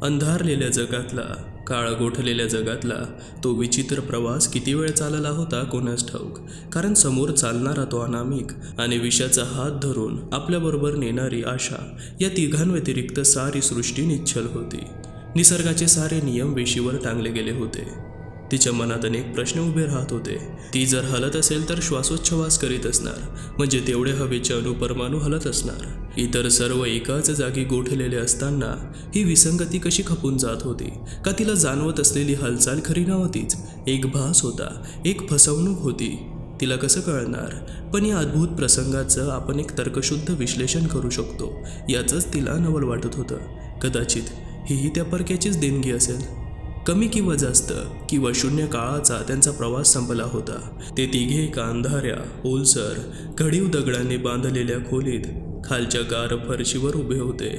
अंधारलेल्या जगातला, काळ गोठलेल्या जगातला तो विचित्र प्रवास किती वेळ चालला होता कोणास ठाऊक. कारण समोर चालणारा तो अनामिक आणि विषाचा हात धरून आपल्याबरोबर नेणारी आशा, या तिघांव्यतिरिक्त सारी सृष्टी निश्चल होती. निसर्गाचे सारे नियम वेशीवर टांगले गेले होते. तिच्या मनात अनेक प्रश्न उभे राहत होते. ती जर हलत असेल तर श्वासोच्छवास करीत असणार, म्हणजे तेवढे हवेचे अणुपरमाणू हलत असणार. इतर सर्व एकाच जागी गोठलेले असताना ही विसंगती कशी खपून जात होती? का तिला जाणवत असलेली हालचाल खरी नव्हतीच? एक भास होता, एक फसवणूक होती. तिला कसं कळणार? पण या अद्भुत प्रसंगाचं आपण एक तर्कशुद्ध विश्लेषण करू शकतो याचंच तिला नवल वाटत होतं. कदाचित हीही त्या परक्याचीच देणगी असेल. कमी किंवा जास्त किंवा शून्य काळाचा त्यांचा प्रवास संपला होता. ते तिघे एका अंधाऱ्या, ओलसर, घडीव दगडाने बांधलेल्या खोलीत खालच्या गार फरशीवर उभे होते.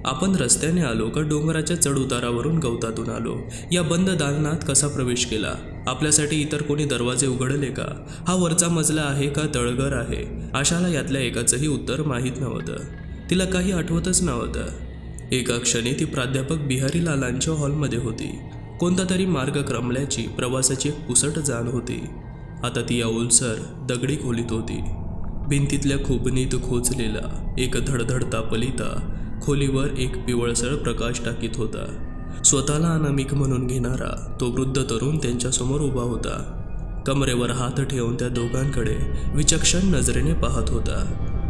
आपण रस्त्याने आलो का डोंगराच्या चढउतारावरून गवतातून आलो? या बंद दालनात कसा प्रवेश केला? आपल्यासाठी इतर कोणी दरवाजे उघडले का? हा वरचा मजला आहे का तळघर आहे? आशाला यातल्या एकाचंही उत्तर माहीत नव्हतं. तिला काही आठवतच नव्हतं. एका क्षणी ती प्राध्यापक बिहारीलालांच्या हॉलमध्ये होती. कोणता तरी मार्ग क्रमल्याची प्रवासाची एक पुसट जाण होती. आता ती या ओलसर दगडी खोलीत होती. भिंतीतल्या खुबनीत खोचलेला एक धडधडता पलिता खोलीवर एक पिवळसर प्रकाश टाकीत होता. स्वतःला अनामिक म्हणून घेणारा तो वृद्ध तरुण त्यांच्यासमोर उभा होता. कमरेवर हात ठेवून त्या दोघांकडे विचक्षण नजरेने पाहत होता.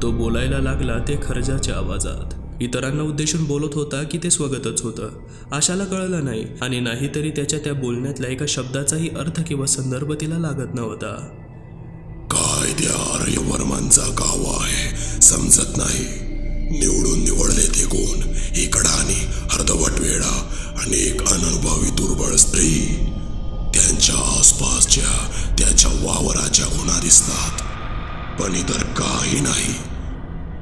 तो बोलायला लागला ते खर्जाच्या आवाजात. इतरांना उद्देशून बोलत होता की ते स्वगतच होतं. आशाला कळलं नाही, आणि नाहीतरी त्याच्या त्या बोलण्यातल्या एका शब्दाचाही अर्थ किंवा संदर्भ तिला लागत नव्हता. काय त्या आर्यवर्मांचा गाव आहे समजत नाही. निवडून निवडले ते कोण? एक अडाणी अर्धवट वेडा आणि एक अननुभवी दुर्बळ स्त्री. त्यांच्या आसपासच्या त्याच्या वावराच्या खुणा दिसतात, पण इतर काही नाही.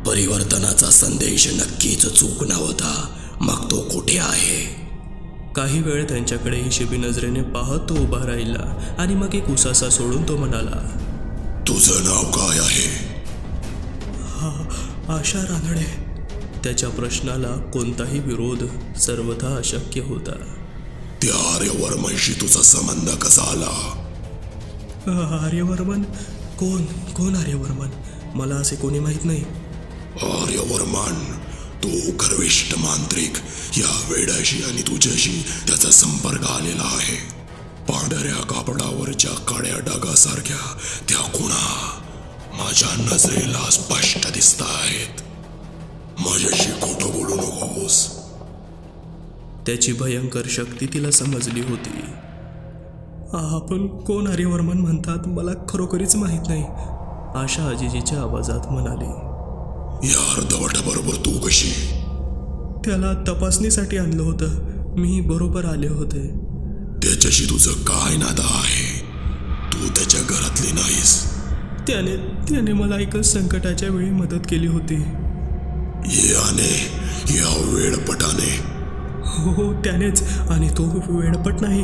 परिवर्तनाचा संदेश नक्कीच चूक नव्हता. मग तो कुठे आहे? काही वेळ त्यांच्याकडे हिशेबी नजरेने पाहत तो उभा राहिला, आणि मग एक उसासा सोडून तो म्हणाला, तुझं नाव काय आहे? आशा रानडे. त्याच्या प्रश्नाला कोणताही विरोध सर्वथा अशक्य होता. त्या आर्यवर्मनशी तुझा संबंध कसा आला? आर्यवर्मन? कोण आर्यवर्मन? मला असे कोणी माहीत नाही. आर्यवर्मन तो गर्विष्ठ मांत्रिक. या वेड्याशी आणि तुझ्याशी त्याचा संपर्क आलेला आहे. पांढऱ्या कापडावरच्या काळ्या डागासारख्या त्या खुणा माझ्या नजरेला स्पष्ट दिसत आहेत. माझ्याशी खोटं बोलू नकोस. त्याची भयंकर शक्ती तिला समजली होती. आपण कोण आर्यवर्मन म्हणतात मला खरोखरीच माहीत नाही, आशा अजिजीच्या आवाजात म्हणाली. या अर्धवटाबरोबर तू कशी? त्याला तपासणीसाठी आणलं होतं. मी बरोबर आले होते. त्याच्याशी तुझं काय नातं आहे? तू त्याच्या घरातली नाहीस. त्याने मला एका संकटाच्या वेळी मदत केली होती. या वेडपटाने? हो त्यानेच. आणि तो वेडपट नाही.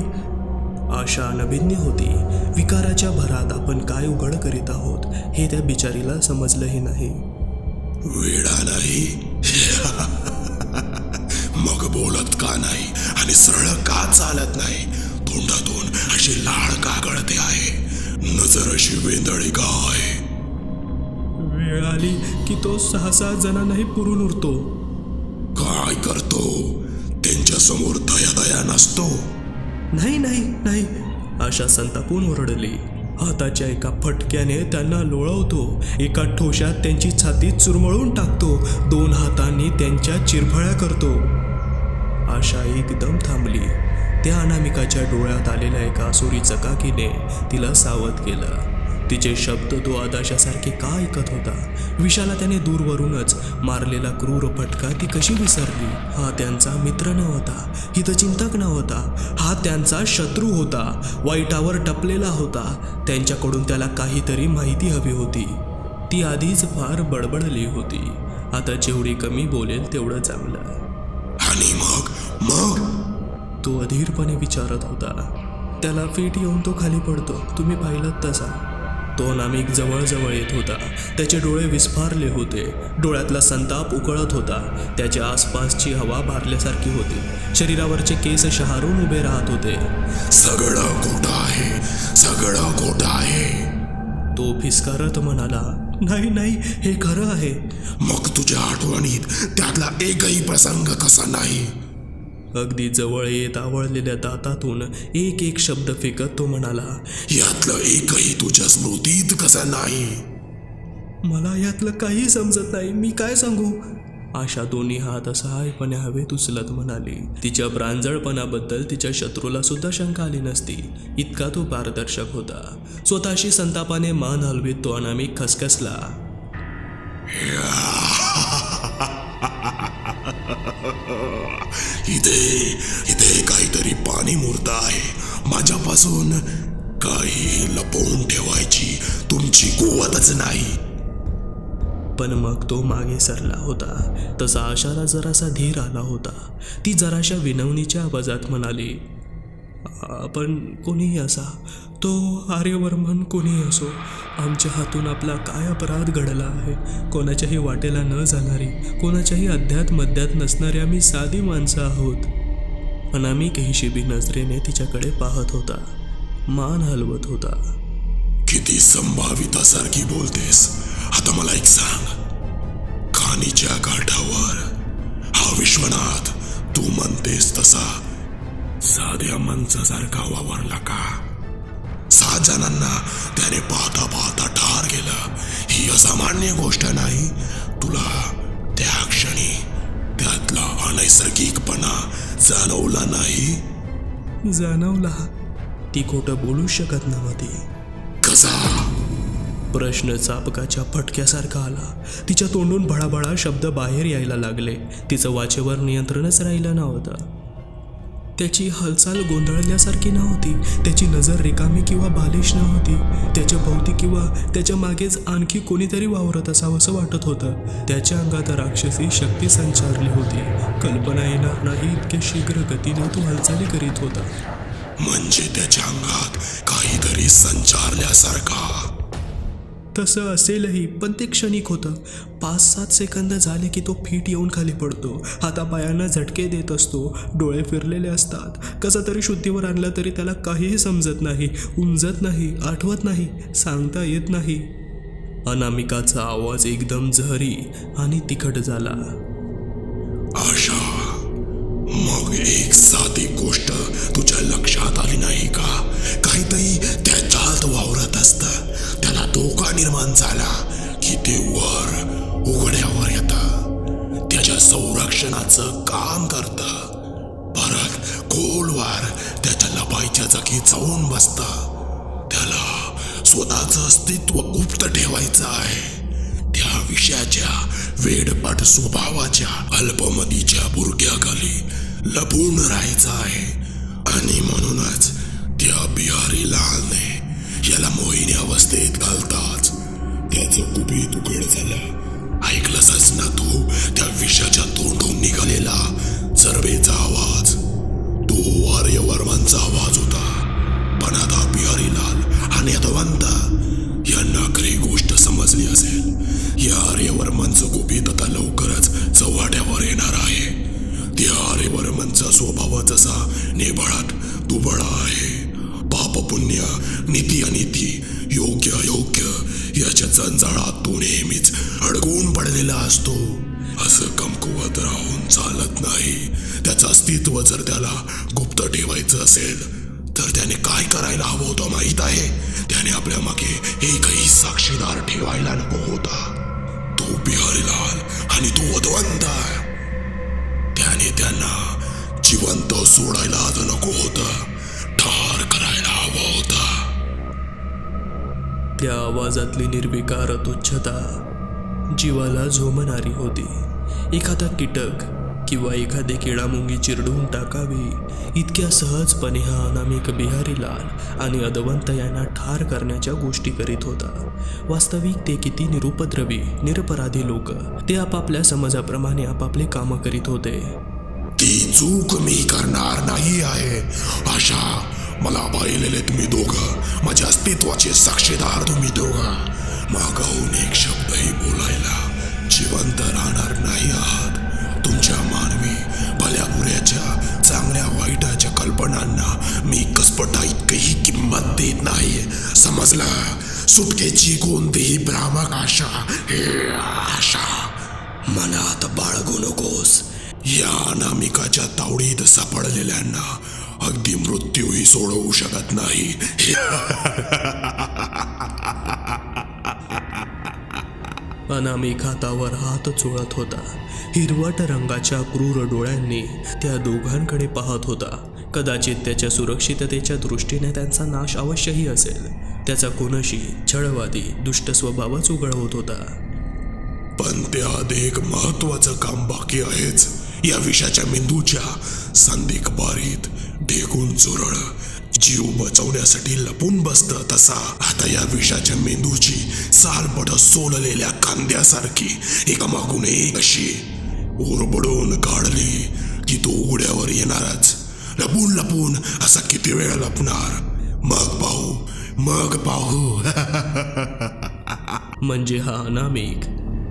आशा अनभिज्ञ होती. विकाराच्या भरात आपण काय उघड करीत आहोत हे त्या बिचारीला समजलंही नाही. वेडा नाही? मग बोलत का नाही आणि सरळ का चालत नाही? तोंडातून अशी लाळ का गळते आहे? नजर अशी वेंदळी का आहे? वेळ आली की तो 6-7 जणांनाही पुरून उरतो. काय करतो? त्यांच्या समोर दया नसतो? नाही. आशा संतापून ओरडली. हाताच्या एका फटक्याने त्यांना लोळवतो. एका ठोशात त्यांची छाती चुरमळून टाकतो. 2 हातांनी त्यांच्या चिरफळ्या करतो. आशा एकदम थांबली. त्या अनामिकाच्या डोळ्यात आलेल्या एका आसुरी चकाकीने तिला सावध केलं. तिचे शब्द तो आदाशासारखे का ऐकत होता? विषाला त्याने दूरवरूनच मारलेला क्रूर फटका ती कशी विसरली? हा त्यांचा मित्र नव्हता, हितचिंतक नव्हता. हा त्यांचा शत्रू होता, वाईटावर टपलेला होता. त्यांच्याकडून त्याला काहीतरी माहिती हवी होती. ती आधीच फार बडबडली होती. आता जेवढी कमी बोलेल तेवढं चांगलं. आणि मग तो अधीरपणे विचारत होता. त्याला फीट येऊन तो खाली पडतो. तुम्ही पाहिलात तसा. तो अनामिक जवळजवळ येत होता. त्याचे डोळे विस्फारले होते. डोळ्यातला संताप उकळत होता. त्याच्या आसपासची हवा भारल्यासारखी होती. शरीरावरचे केस शहारून उभे राहत होते. सगळं खोटं आहे, सगळं खोटं आहे. तो फिसकारत म्हणाला, नाही नाही, हे खरं आहे. मग तुझ्या आठवणीत त्यातला एकही प्रसंग कसा नाही? अगदी जवळ येत आवळलेल्या दातातून एक एक शब्द फेकत तो म्हणाला, यातलं एकही तुझ्या स्मृतीत कसा नाही? मला यातलं काही समजत नाही, मी काय सांगू? आशा दोन्ही हात असहायपणे हवेत उचलत म्हणाली. तिच्या प्रांजळपणाबद्दल तिच्या शत्रूला सुद्धा शंका आली नसती, इतका तो पारदर्शक होता. स्वतःशी संतापाने मान हलवीत तो अनामिक खसखसला, इथे काहीतरी पाणी मुरत आहे. माझ्यापासून काही लपवून ठेवायची तुमची कुवतच नाही. पण मग तो मागे सरला होता. तसा आशाला जरासा धीर आला होता. ती जराशा विनवणीच्या आवाजात म्हणाली, आपण कोणीही असा, तो आर्यवर्मन कोणीही असो, आमच्या हातून आपला काय अपराध घडला आहे? कोणाच्याही वाटेला न जाणारी, कोणाच्याही अध्यात मध्यात नसणारी आम्ही साधी माणसं आहोत. अनामिक हिशेबी नजरेने तिच्याकडे पाहत होता, मान हलवत होता. किती संभावितासारखी बोलतेस. आता मला एक सांग, खाणीच्या काठावर हा विश्वनाथ तू म्हणतेस तसा साध्या माणसासारखा वावरला का? 7 जणांना त्याने पाहता पाहता ठार केलं. ही असामान्य गोष्ट नाही. तुला त्या क्षणी त्यातला अनैसर्गिकपणा जाणवला नाही? जाणवला. ती खोटं बोलू शकत नव्हती. कसा? प्रश्न चापकाच्या फटक्यासारखा आला. तिच्या तोंडून भळाभळा शब्द बाहेर यायला लागले. तिचं वाचेवर नियंत्रणच राहिलं नव्हतं. त्याची हालचाल गोंधळल्यासारखी नव्हती. त्याची नजर रिकामी किंवा बालिश नव्हती. त्याच्या भोवती किंवा त्याच्या मागेच आणखी कोणीतरी वावरत असावं असं वाटत होतं. त्याच्या अंगात राक्षसी शक्ती संचारली होती. कल्पना येणार नाही इतक्या शीघ्र गतीने तो हालचाली करीत होता. म्हणजे त्याच्या अंगात काहीतरी संचारल्यासारखा. तसं असेलही, पण ते क्षणिक होतं. 5-7 सेकंद झाले की तो फीट येऊन खाली पडतो. हातापायांना झटके देत असतो. डोळे फिरलेले असतात. कसा तरी शुद्धीवर आणला तरी त्याला काहीही समजत नाही, उमजत नाही, आठवत नाही, सांगता येत नाही. अनामिकाचा आवाज एकदम जहरी आणि तिखट झाला. आशा, मग एक साधी गोष्ट तुझ्या लक्षात आली नाही का? काहीतरी त्याच्यात वावरत असतं. त्याला धोका निर्माण झाला की ते वर उघड्यावर येतं. त्याच्या संरक्षणाचं काम करतं. परत खोलवर त्याच्या लपायच्या जागी जाऊन बसतं. त्याला स्वतःचं अस्तित्व गुप्त ठेवायचं आहे. त्या विषयाच्या वेडपाट स्वभावाच्या अल्पमतीच्या बुरक्याखाली लपून राहायचं आहे. आणि म्हणूनच त्या बिहारी लालने याला मोहिनी अवस्थेत घालताच त्याचं कुपीत उघड झालं. ऐकलंसच ना तू त्या विषाच्या तोंडून निघालेला सर्वेचा आवाज? तो आर्यवर्मनचा आवाज होता. पण आता बिहारी लाल आणि अदवंत यांना खरी गोष्ट समजली असेल. या आर्यवर्मनचं गुपित आता लवकरच चव्हाट्यावर येणार आहे. त्या आर्यवर्मनचा स्वभाव जसा नेभाळात दुबळा आहे. पाप पुण्य, नीती अनिती, योग्य अयोग्य याच्या जंजाळात तो नेहमीच अडकून पडलेला असतो. असं कमकुवत राहून चालत नाही. त्याचं अस्तित्व जर त्याला गुप्त ठेवायचं असेल तर त्याने काय करायला हवं होतं माहीत आहे? त्याने आपल्या मागे एकही साक्षीदार ठेवायला नको होता. तो बिहारीलाल आणि तो अदवंत. त्याने त्यांना जिवंत सोडायला नको होतं, ठार करायला हवं होतं. त्या आवाजातली निर्विकार तुच्छता जीवाला झोमणारी होती. एखादा कीटक किंवा एखादी किडामुंगी चिरडून टाकावी इतक्या सहजपणे हा अनामिक बिहारीलाल आणि अदवंत यांना ठार करण्याच्या गोष्टी करीत होता. वास्तविक ते किती निरुपद्रवी, निरपराधी लोक. ते आपापल्या समाजाप्रमाणे आपापले कामं करीत होते. ती चूक मी करणार नाही आहे. आशा, मला बैल तुम्ही दोघं, माझ्या अस्तित्वाचे साक्षीदार तुम्ही दोघं. मागाहून एक शब्दही बोलायला जिवंत राहणार नाही आहात. तुमच्या मानवी भल्या बुऱ्याच्या, चांगल्या वाईटाच्या कल्पनांना मी कसपटा इतकीही किंमत देत नाही, समजलं? सुटकेची कोणतीही भ्रामक आशा हे आशा मनात बाळगू नकोस. या अनामिकाच्या तावडीत सापडलेल्यांना अगदी मृत्यूही सोडवू शकत नाही. अनामिक हातावर हात चोळत होता. हिरवट रंगाच्या क्रूर डोळ्यांनी त्या दोघांकडे पाहत होता. कदाचित त्याच्या सुरक्षिततेच्या दृष्टीने त्यांचा नाश अवश्यही असेल. त्याचा कोणाशी छळवादी दुष्ट स्वभावच उघड होता. पण त्यात एक महत्वाचं काम बाकी आहेच. या विषाच्या मेंदूच्या संधिकबारीत ढेकून चुरळ जीव बचवण्यासाठी लपून बसतं, तसा आता या विषाच्या मेंदूची सालपट सोललेल्या कांद्यासारखी एकामागून एक अशी ओरबडून काढली की तो उघड्यावर येणारच. लपून लपून असा किती वेळ लपणार? मग पाहू. म्हणजे हा अनामिक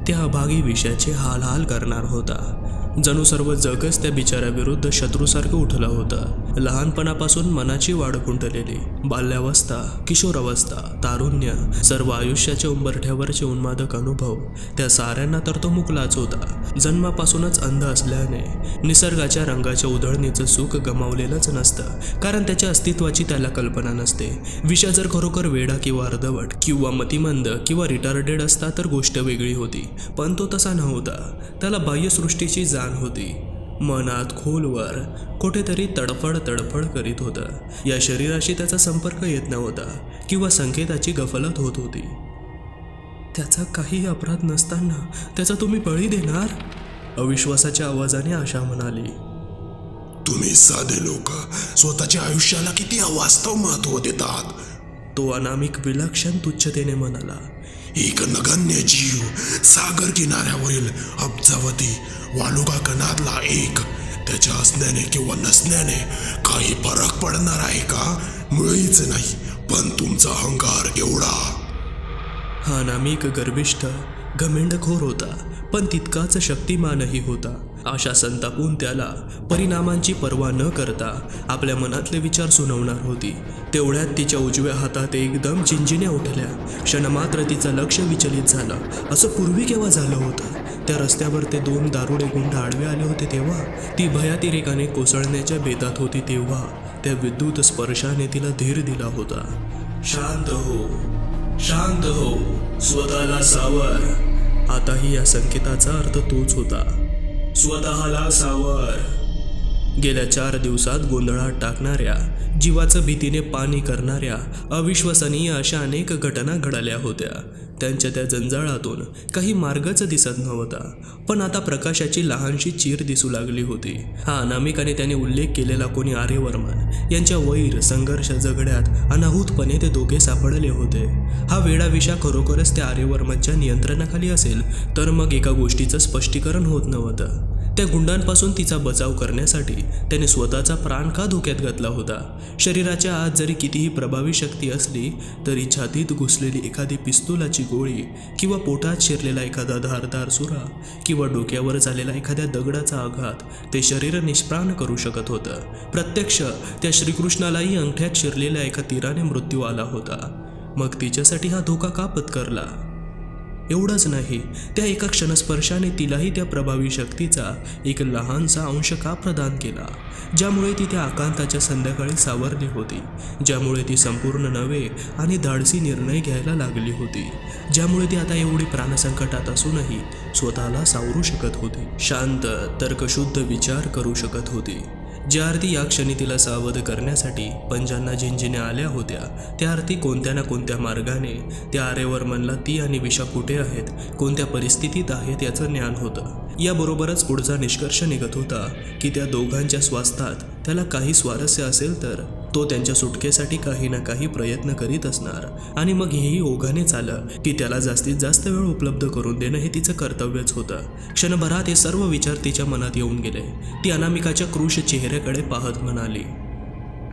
त्या अभागी विषयाचे हाल करणार होता. जणू सर्व जगच त्या बिचाऱ्याविरुद्ध शत्रूसारखं उठलं होतं. लहानपणापासून मनाची वाढ खुंटलेली, बाल्यावस्था, किशोरावस्था, तारुण्य, सर्व आयुष्याच्या उंबरठ्यावरचे उन्मादक अनुभव, त्या साऱ्यांना तर तो मुकलाच होता. जन्मापासूनच अंध असल्याने निसर्गाच्या रंगाच्या उधळणीचं सुख गमावलेलंच नसतं, कारण त्याच्या अस्तित्वाची त्याला कल्पना नसते. विषय जर खरोखर वेडा किंवा अर्धवट किंवा मतिमंद किंवा रिटार्डेड असता तर गोष्ट वेगळी होती, पण तो तसा नव्हता. त्याला बाह्यसृष्टीची जाण होती. मनात खोलवर कुठेतरी तडफड करीत होतं. या शरीराशी त्याचा संपर्क येत नव्हता किंवा संकेताची गफलत होत होती. त्याचा काही अपराध नसताना त्याचा तुम्ही बळी देणार? अविश्वासाच्या आवाजाने आशा म्हणाली. तुम्ही साधे लोक स्वतःच्या आयुष्याला किती अवास्तव महत्व देतात. तो अनामिक विलक्षण तुच्छतेने म्हणाला. एक नगण्य जीव, सागर किनाऱ्यावरील अब्जावधी वालुका कणातला एक, त्याच्या असण्याने किंवा नसण्याने काही फरक पडणार आहे का? मुळीच नाही. पण तुमचा अहंकार एवढा. हा अनामिक गर्विष्ठ घमेंडखोर होता, पण तितकाच शक्तिमानही होता. आशा संतापून त्याला परिणामांची पर्वा न करता आपल्या मनातले विचार सुनावणार होती. तेवढ्यात तिच्या उजव्या हातात एकदम चिंचिन्या उठल्या. क्षणमात्र तिचं लक्ष विचलित झालं. असं पूर्वी केव्हा झालं होतं? त्या रस्त्यावर ते दोन दारुडे गुंड आडवे आले होते तेव्हा? ती भयातिरेकाने कोसळण्याच्या बेतात होती तेव्हा? त्या विद्युत स्पर्शाने तिला धीर दिला होता. शांत हो, स्वतःला सावर. आताही या संकेताचा अर्थ तोच होता. स्वतःला सावर. गेल्या 4 दिवसात गोंधळात टाकणाऱ्या, जीवाचं भीतीने पाणी करणाऱ्या, अविश्वसनीय अशा अनेक घटना घडल्या होत्या. त्यांच्या त्या जंजाळातून काही मार्गच दिसत नव्हता, पण आता प्रकाशाची लहानशी चीर दिसू लागली होती. हा अनामिकाने त्याने उल्लेख केलेला कोणी आर्यवर्मन यांच्या वैर संघर्ष झगड्यात अनाहूतपणे ते दोघे सापडले होते. हा वेडा विषा खरोखरच त्या आर्यवर्मनच्या नियंत्रणाखाली असेल तर मग एका गोष्टीचं स्पष्टीकरण होत नव्हतं. त्या गुंडांपासून तिचा बचाव करण्यासाठी त्याने स्वतःचा प्राण का धोक्यात घातला होता? शरीराच्या आत जरी कितीही प्रभावी शक्ती असली तरी छातीत घुसलेली एखादी पिस्तुलाची गोळी किंवा पोटात शिरलेला एखादा धारदार सुरा किंवा डोक्यावर झालेला एखाद्या दगडाचा आघात ते शरीर निष्प्राण करू शकत होतं. प्रत्यक्ष त्या श्रीकृष्णालाही अंगठ्यात शिरलेल्या एका तीराने मृत्यू आला होता. मग तिच्यासाठी हा धोका का पत्करला? एवढंच नाही, त्या एका क्षणस्पर्शाने तिलाही त्या प्रभावी शक्तीचा एक लहानसा अंश का प्रदान केला, ज्यामुळे ती त्या आकांताच्या संध्याकाळी सावरली होती, ज्यामुळे ती संपूर्ण नवे आणि धाडसी निर्णय घ्यायला लागली होती, ज्यामुळे ती आता एवढी प्राणसंकटात असूनही स्वतःला सावरू शकत होती, शांत तर्कशुद्ध विचार करू शकत होती. ज्या अर्थी या क्षणी तिला सावध करण्यासाठी पंजांना झिंझिन्या आल्या होत्या, त्या अर्थी कोणत्या ना कोणत्या मार्गाने त्या आर्यवर्मनला ती आणि विषा कुठे आहेत, कोणत्या परिस्थितीत आहेत याचं ज्ञान होतं. याबरोबरच पुढचा निष्कर्ष निघत होता की त्या दोघांच्या स्वास्थ्यात त्याला काही स्वारस्य असेल तर तो त्यांच्या सुटकेसाठी काही ना काही प्रयत्न करीत असणार, आणि मग हेही ओघाने आलं की त्याला जास्तीत जास्त वेळ उपलब्ध करून देणं हे तिचं कर्तव्यच होतं. क्षणभरात हे सर्व विचार तिच्या मनात येऊन गेले. ती अनामिकाच्या क्रूश चेहऱ्याकडे पाहत म्हणाली,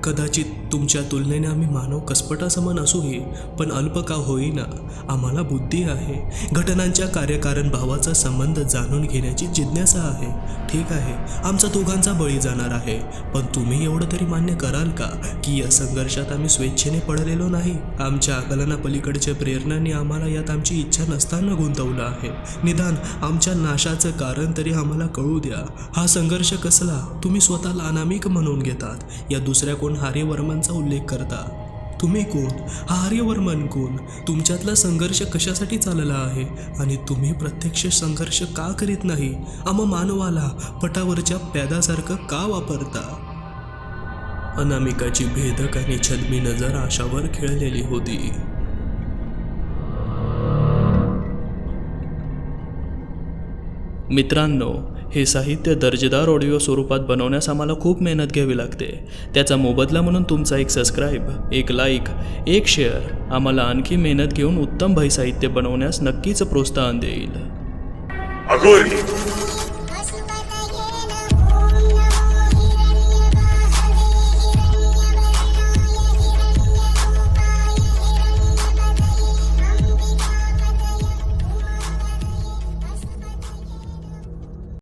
कदाचित तुमच्या तुलनेने आम्ही मानव कसपटासमान असूही पण अल्प का होईना आम्हाला बुद्धी आहे. घटनांच्या कार्यकारण भावाचा संबंध जाणून घेण्याची जिज्ञासा आहे. ठीक आहे, आमचा दोघांचा बळी जाणार आहे, पण तुम्ही एवढं तरी मान्य कराल का की या संघर्षात आम्ही स्वेच्छेने पडलेलो नाही. आमच्या आकलनापलीकडच्या प्रेरणांनी आम्हाला यात आमची इच्छा नसताना गुंतवलं आहे. निदान आमच्या नाशाचं कारण तरी आम्हाला कळू द्या. हा संघर्ष कसला? तुम्ही स्वतःला अनामिक म्हणून घेतात, या दुसऱ्या कोण आर्यवर्मनचा उल्लेख करता. तुम्ही कोण? हा आर्यवर्मन कोण? तुमच्यातला संघर्ष कशासाठी चालला आहे आणि तुम्ही प्रत्यक्ष संघर्ष का करीत नाही? आम्हा मानवाला पटावरच्या प्यादासारखं का वापरता? अनामिकाची भेदक आणि छद्मी नजर आशावर खेळलेली होती. मित्रांनो, हे साहित्य दर्जेदार ऑडिओ स्वरूपात बनवण्यास आम्हाला खूप मेहनत घ्यावी लागते. त्याचा मोबदला म्हणून तुमचा एक सबस्क्राईब, एक लाईक, एक शेअर आम्हाला आणखी मेहनत घेऊन उत्तम भाई साहित्य बनवण्यास नक्कीच प्रोत्साहन देईल. अघोरी